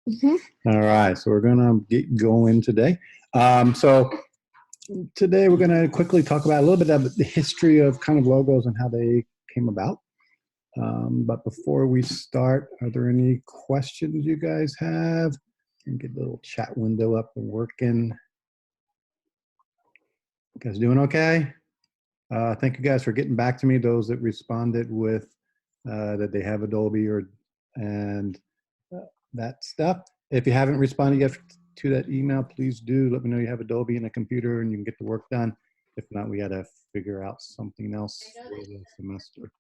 Mhm. All right, so we're gonna get going today. So today we're gonna quickly talk about a little bit of the history of kind of logos and how they came about. But before we start, are there any questions you guys have? And get the little chat window up and working. You guys doing okay? Thank you guys for getting back to me. Those that responded with that they have Adobe or and uh, that stuff. If you haven't responded yet to that email, please do let me know you have Adobe and a computer and you can get the work done. If not, we got to figure out something else for the semester.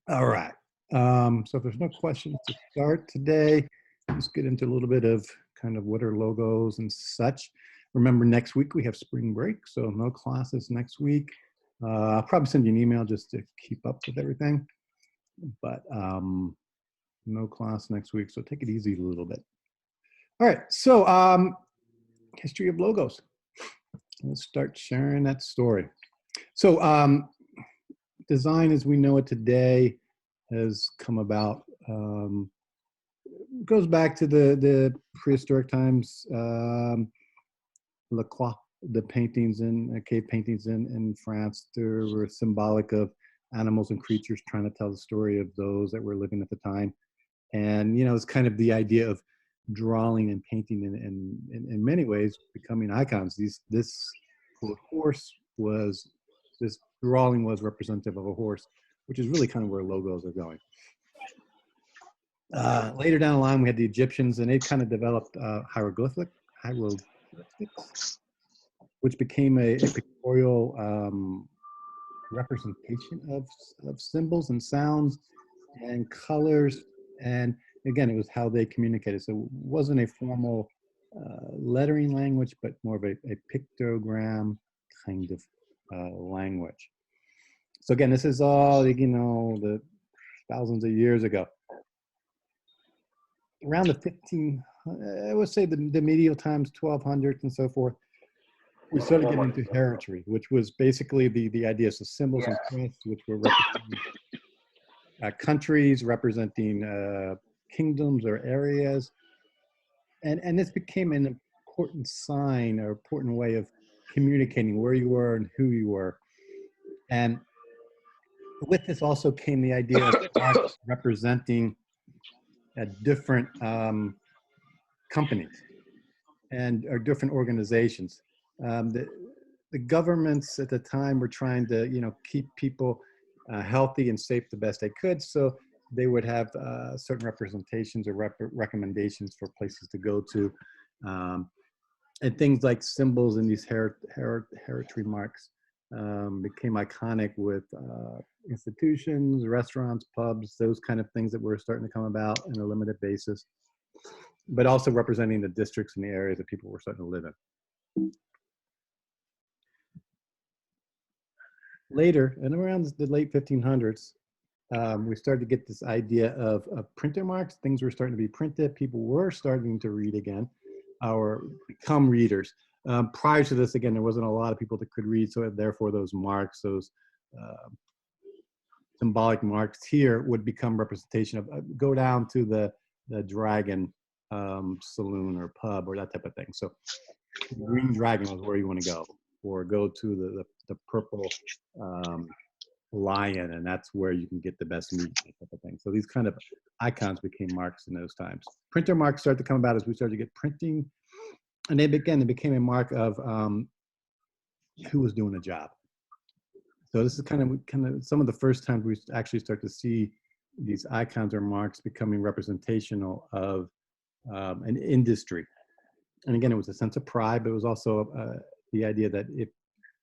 All right. So if there's no questions to start today, let's get into a little bit of kind of what are logos and such. Remember, next week we have spring break, so no classes next week. I'll probably send you an email just to keep up with everything, but no class next week, so take it easy a little bit. All right, so history of logos. Let's start sharing that story. So design as we know it today has come about, goes back to the prehistoric times. Lacroix, the paintings in cave paintings in France, they were symbolic of animals and creatures trying to tell the story of those that were living at the time. And it's kind of the idea of drawing and painting in many ways becoming icons. This horse was this drawing was representative of a horse, which is really kind of where logos are going. Later down the line, we had the Egyptians, and they kind of developed hieroglyphics, which became a pictorial representation of symbols and sounds and colors. And again, it was how they communicated. So it wasn't a formal lettering language, but more of a pictogram kind of language. So again, this is all, the thousands of years ago. Around the 15, I would say the medieval times, 1200s and so forth, we started getting into heraldry, which was basically the ideas of symbols and crests, which were representing countries, representing kingdoms or areas. And this became an important sign or important way of communicating where you were and who you were. And with this also came the idea of marks representing different companies and or different organizations. The governments at the time were trying to, keep people healthy and safe the best they could. So they would have certain representations or recommendations for places to go to, and things like symbols and these heraldry marks became iconic with institutions, restaurants, pubs, those kind of things that were starting to come about on a limited basis, but also representing the districts and the areas that people were starting to live in. Later, and around the late 1500s, we started to get this idea of printer marks. Things were starting to be printed. People were starting to read again, or become readers. Prior to this, again, there wasn't a lot of people that could read, so therefore those marks, those symbolic marks here would become representation of, go down to the Dragon saloon or pub or that type of thing. So Green Dragon was where you want to go, or go to the purple lion, and that's where you can get the best meat, that type of thing. So these kind of icons became marks in those times. Printer marks started to come about as we started to get printing, and they became a mark of who was doing a job. So this is kind of some of the first times we actually start to see these icons or marks becoming representational of an industry. And again, it was a sense of pride, but it was also the idea that if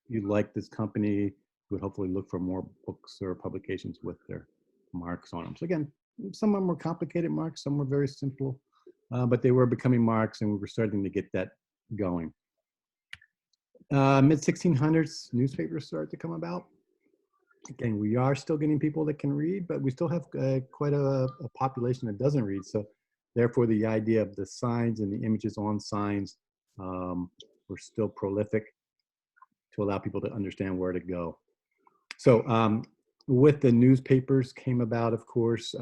you like this company, you would hopefully look for more books or publications with their marks on them. So again, some of them were complicated marks, some were very simple, but they were becoming marks, and we were starting to get that going. Mid 1600s, newspapers started to come about. Again, we are still getting people that can read, but we still have quite a population that doesn't read. So therefore, the idea of the signs and the images on signs were still prolific to allow people to understand where to go. So with the newspapers came about, of course,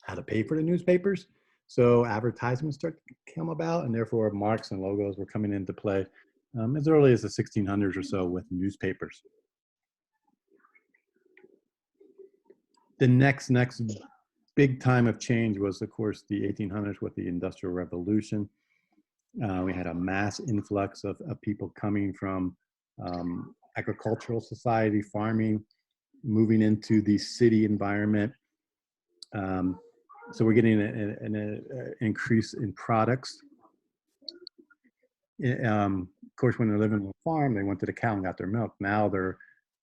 how to pay for the newspapers. So advertisements start to come about, and therefore marks and logos were coming into play as early as the 1600s or so with newspapers. The next big time of change was, of course, the 1800s with the Industrial Revolution. We had a mass influx of people coming from agricultural society, farming, moving into the city environment. So we're getting an increase in products. Of course, when they're living on a farm, they went to the cow and got their milk. Now they're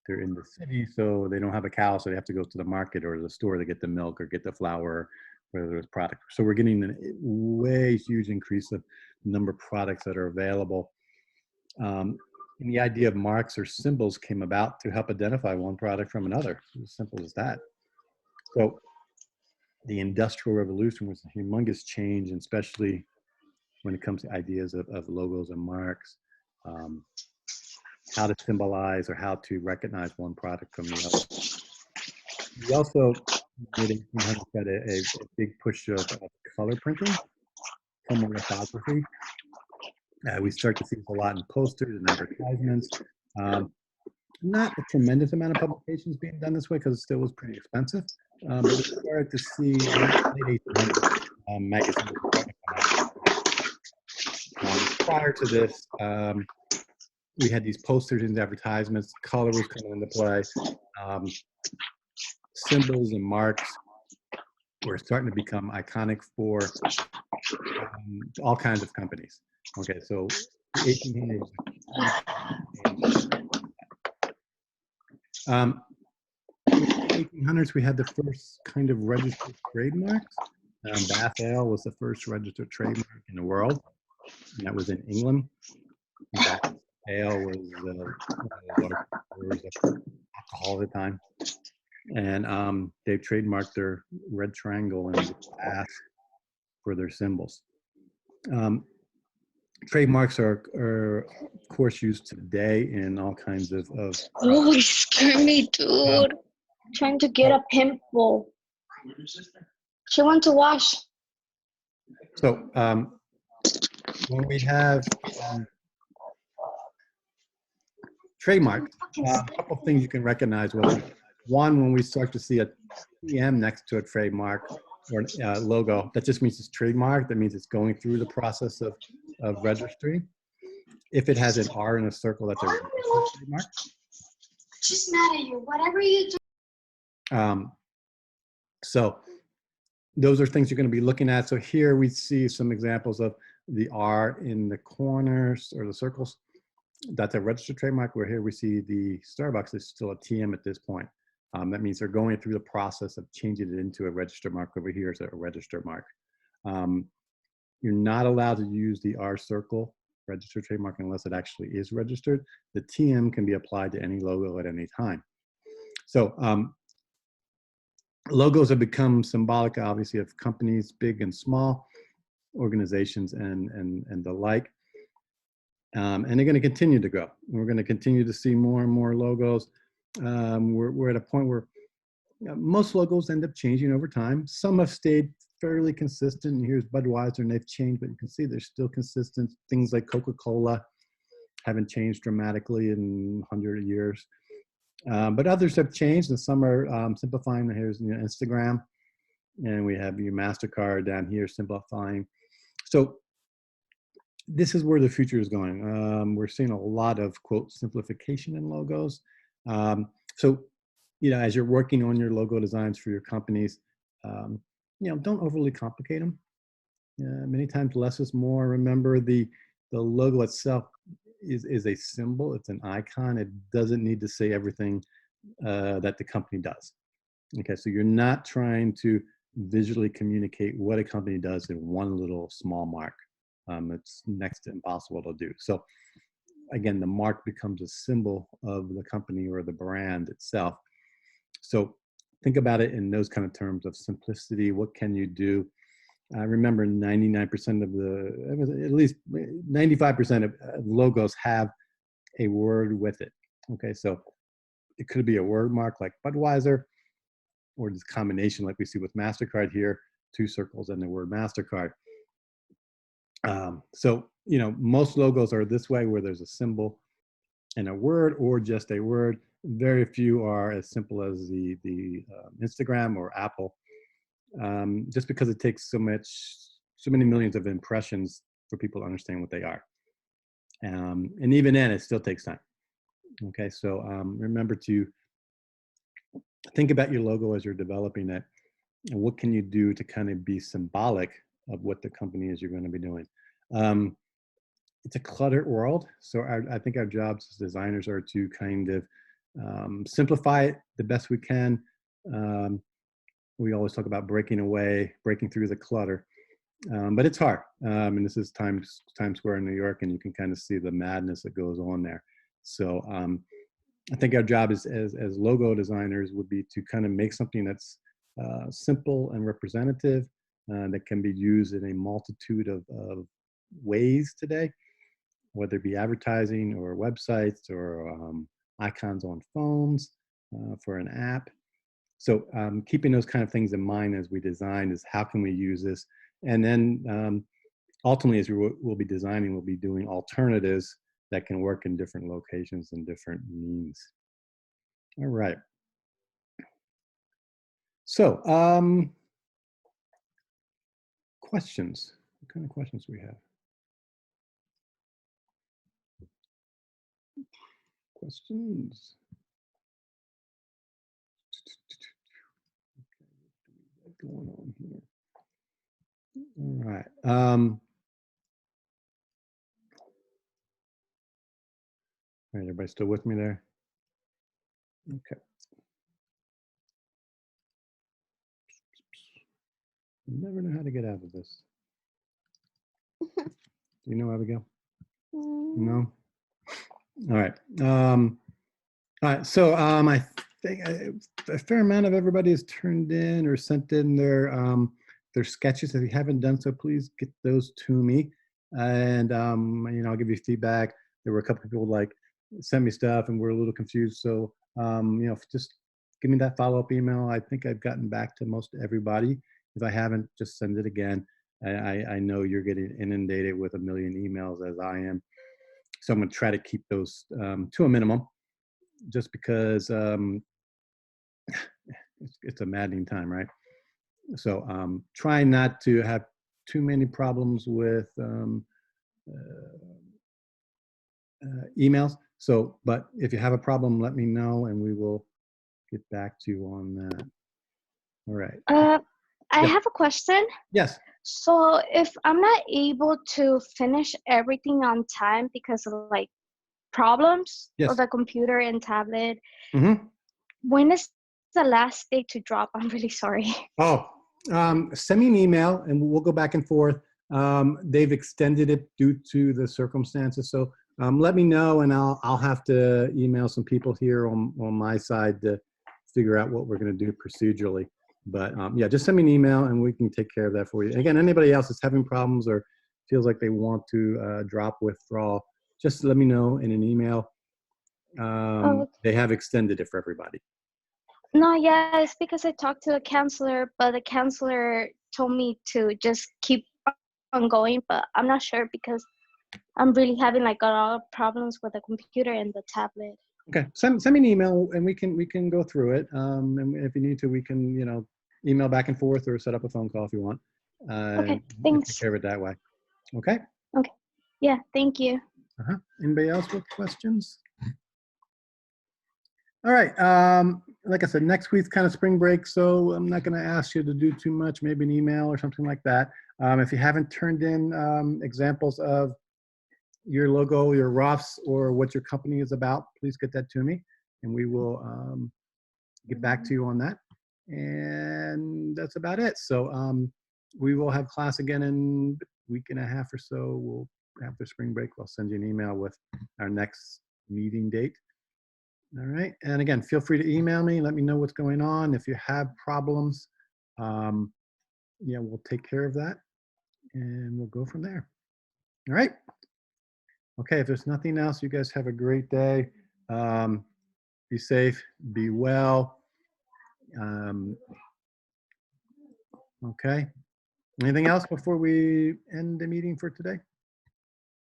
in the city, so they don't have a cow, so they have to go to the market or the store to get the milk or get the flour, whether there's product. So we're getting a way huge increase of number of products that are available. And the idea of marks or symbols came about to help identify one product from another. As simple as that. So the Industrial Revolution was a humongous change, and especially when it comes to ideas of logos and marks, how to symbolize or how to recognize one product from the other. We also, in 1800s, had a big push of color printing, chromolithography. We start to see this a lot in posters and advertisements. Not a tremendous amount of publications being done this way because it still was pretty expensive. But we started to see late 1800s magazines. Prior to this, we had these posters and advertisements. Color was coming into play. Symbols and marks were starting to become iconic for all kinds of companies. Okay, so 1800s. In the 1800s, we had the first kind of registered trademarks. Bath Ale was the first registered trademark in the world, and that was in England. Bath Ale was one of the largest alcohol at the time, and they trademarked their red triangle and bath for their symbols. Trademarks are of course used today in all kinds of Oh, you scared me, dude. Trying to get a pimple. She went to wash. So when we have trademark, a couple of things you can recognize with it. One, when we start to see a TM next to a trademark or a logo, that just means it's trademark. That means it's going through the process of registry. If it has an R in a circle, that's a trademark. She's mad at you. Whatever you do. So those are things you're going to be looking at. So here we see some examples of the R in the corners or the circles. That's a registered trademark, where here we see the Starbucks is still a TM at this point. That means they're going through the process of changing it into a registered mark. Over here is a registered mark. You're not allowed to use the R circle registered trademark unless it actually is registered. The TM can be applied to any logo at any time. So logos have become symbolic, obviously, of companies, big and small, organizations, and the like. And they're going to continue to grow. We're going to continue to see more and more logos. We're at a point where most logos end up changing over time. Some have stayed fairly consistent. And here's Budweiser, and they've changed, but you can see they're still consistent. Things like Coca-Cola haven't changed dramatically in 100 years. But others have changed, and some are simplifying. Here's Instagram, and we have your MasterCard down here simplifying. So this is where the future is going. We're seeing a lot of, quote, simplification in logos. So, as you're working on your logo designs for your companies, don't overly complicate them. Many times less is more. Remember, the logo itself is a symbol. It's an icon. It doesn't need to say everything that the company does. Okay, so you're not trying to visually communicate what a company does in one little small mark. It's next to impossible to do. So again, the mark becomes a symbol of the company or the brand itself. So think about it in those kind of terms of simplicity. What can you do? Remember, 99% of at least 95% of logos have a word with it. Okay, so it could be a word mark like Budweiser, or this combination like we see with MasterCard here, 2 circles and the word MasterCard. So, you know, most logos are this way where there's a symbol and a word or just a word. Very few are as simple as the Instagram or Apple, just because it takes so many millions of impressions for people to understand what they are. And even then, it still takes time. Okay, so remember to think about your logo as you're developing it, and what can you do to kind of be symbolic of what the company is you're going to be doing. It's a cluttered world, so I think our jobs as designers are to kind of simplify it the best we can. We always talk about breaking through the clutter, but it's hard. And this is Times Square in New York, and you can kind of see the madness that goes on there. So I think our job as logo designers would be to kind of make something that's simple and representative, that can be used in a multitude of ways today, whether it be advertising or websites or icons on phones for an app. So keeping those kind of things in mind as we design is how can we use this? And then ultimately, as we'll be designing, we'll be doing alternatives that can work in different locations and different means. All right. So questions. What kind of questions do we have? Questions. What's going on here? All right. All right, everybody still with me there? Okay. Never know how to get out of this. Do you know, Abigail? No? All right. All right. So I think a fair amount of everybody has turned in or sent in their sketches. If you haven't done so, please get those to me. And you know, I'll give you feedback. There were a couple of people like sent me stuff and we're a little confused. So you know, just give me that follow-up email. I think I've gotten back to most everybody. If I haven't, just send it again. I know you're getting inundated with a million emails as I am. So I'm going to try to keep those to a minimum, just because it's a maddening time, right? So try not to have too many problems with emails. So, but if you have a problem, let me know and we will get back to you on that. All right. I Yes. have a question. Yes. So if I'm not able to finish everything on time because of like problems Yes. with the computer and tablet, Mm-hmm. when is the last day to drop? I'm really sorry. Oh, send me an email and we'll go back and forth. They've extended it due to the circumstances. So let me know and I'll have to email some people here on my side to figure out what we're going to do procedurally. But yeah, just send me an email and we can take care of that for you. And again, anybody else that's having problems or feels like they want to drop withdrawal, just let me know in an email. They have extended it for everybody. No, yeah, it's because I talked to a counselor, but the counselor told me to just keep on going, but I'm not sure because I'm really having like a lot of problems with the computer and the tablet. Okay, send me an email and we can go through it. And if you need to, we can, you know, email back and forth or set up a phone call if you want. Okay, thanks. Take care of it that way. Okay. Okay. Yeah, thank you. Anybody else with questions? All right. Like I said, next week's kind of spring break, so I'm not going to ask you to do too much. Maybe an email or something like that. If you haven't turned in examples of your logo, your roughs, or what your company is about, please get that to me, and we will get back to you on that. And that's about it. So we will have class again in a week and a half or so. We'll after spring break, I'll send you an email with our next meeting date. All right. And again, feel free to email me. Let me know what's going on. If you have problems, yeah, we'll take care of that and we'll go from there. All right. Okay. If there's nothing else, you guys have a great day. Be safe, be well. Okay. Anything else before we end the meeting for today?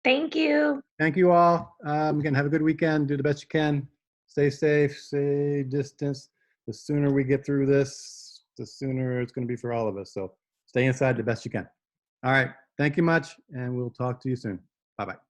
Thank you. Thank you all. Again, have a good weekend. Do the best you can. Stay safe, stay distance. The sooner we get through this, the sooner it's going to be for all of us. So stay inside the best you can. All right. Thank you much, and we'll talk to you soon. Bye-bye.